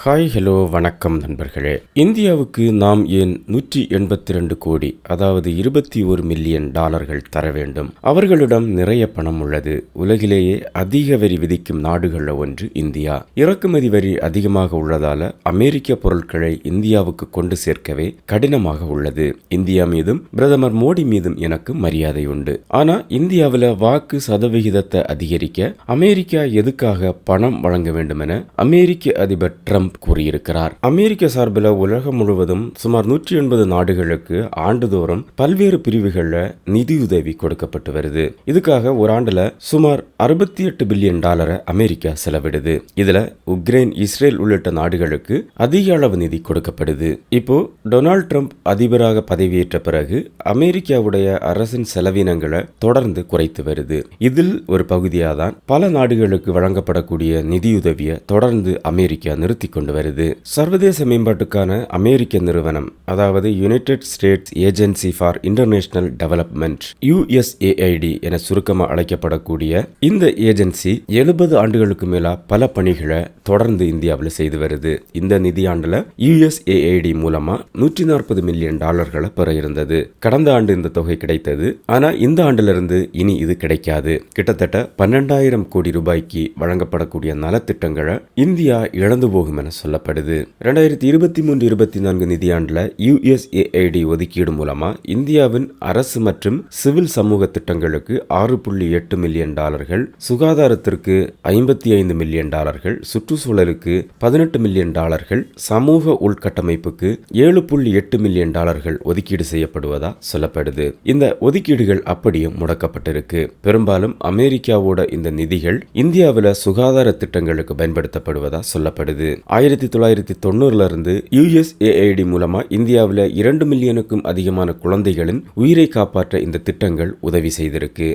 Hi hello வணக்கம் நண்பர்களே. இந்தியாவுக்கு நாம் ஏன் 182 கோடி அதாவது 21 மில்லியன் டாலர்கள் தர வேண்டும்? அவர்களிடம் நிறைய பணம் உள்ளது. உலகிலேயே அதிக வரி விதிக்கும் நாடுகளில் ஒன்று இந்தியா. இறக்குமதி வரி அதிகமாக உள்ளதால அமெரிக்க பொருட்களை இந்தியாவுக்கு கொண்டு சேர்க்கவே கடினமாக உள்ளது. இந்தியா மீதும் பிரதமர் மோடி மீதும் எனக்கு மரியாதை உண்டு. ஆனா இந்தியாவில் வாக்கு சதவிகிதத்தை அதிகரிக்க அமெரிக்கா எதுக்காக பணம் வழங்க வேண்டும் என அமெரிக்க அதிபர் ட்ரம்ப் கூறியிருக்கிறார். அமெரிக்க சார்பில் உலகம் முழுவதும் சுமார் 180 நாடுகளுக்கு ஆண்டுதோறும் பல்வேறு பிரிவுகளில் நிதியுதவி கொடுக்கப்பட்டு வருது. இதுக்காக ஒரு ஆண்டுல சுமார் 68 பில்லியன் டாலரை அமெரிக்கா செலவிடுது. இதுல உக்ரைன், இஸ்ரேல் உள்ளிட்ட நாடுகளுக்கு அதிக அளவு நிதி கொடுக்கப்படுது. இப்போ டொனால்ட் ட்ரம்ப் அதிபராக பதவியேற்ற பிறகு அமெரிக்காவுடைய அரசின் செலவினங்களை தொடர்ந்து குறைத்து வருது. இதில் ஒரு பகுதியாக தான் பல நாடுகளுக்கு வழங்கப்படக்கூடிய நிதியுதவியை தொடர்ந்து அமெரிக்கா நிறுத்தி கொண்டு வருது. சர்வதேச மேம்பாட்டுக்கான அமெரிக்க நிறுவனம், அதாவது United states agency for international development USAID என சுருக்கமாக அழைக்கப்படக்கூடிய இந்த ஏஜென்சி 70 ஆண்டுகளுக்கு மேலா பல பணிகளை தொடர்ந்து இந்தியாவில் செய்து வருது. இந்த நிதியாண்டுல USAID மூலமா 140 மில்லியன் டாலர்களை பெற இருந்தது. கடந்த ஆண்டு இந்த தொகை கிடைத்தது. ஆனா இந்த ஆண்டிலிருந்து இனி இது கிடைக்காது. கிட்டத்தட்ட 12,000 கோடி ரூபாய்க்கு வழங்கப்படக்கூடிய நலத்திட்டங்களை இந்தியா இழந்து போகும் என சொல்லப்படுது. 2023-24 நிதியாண்டுல USAID ஒதுக்கீடு மூலமா இந்தியாவின் அரசு மற்றும் சிவில் சமூக திட்டங்களுக்கு 6.8 மில்லியன் டாலர்கள், சுகாதாரத்திற்கு 55 மில்லியன் டாலர்கள், சுற்றுச்சூழலுக்கு 18 மில்லியன் டாலர்கள், சமூக உள்கட்டமைப்புக்கு 7.8 மில்லியன் டாலர்கள் ஒதுக்கீடு செய்யப்படுவதா சொல்லப்படுது. இந்த ஒதுக்கீடுகள் அப்படியே முடக்கப்பட்டிருக்கு. பெரும்பாலும் அமெரிக்காவோட இந்த நிதிகள் இந்தியாவில் சுகாதார திட்டங்களுக்கு பயன்படுத்தப்படுவதா சொல்லப்படுது. 1990 இருந்து USAID மூலமா இந்தியாவில் 2 மில்லியனுக்கும் அதிகமான குழந்தைகளின் உயிரை காப்பாற்ற இந்த திட்டங்கள் உதவி செய்திருக்கு.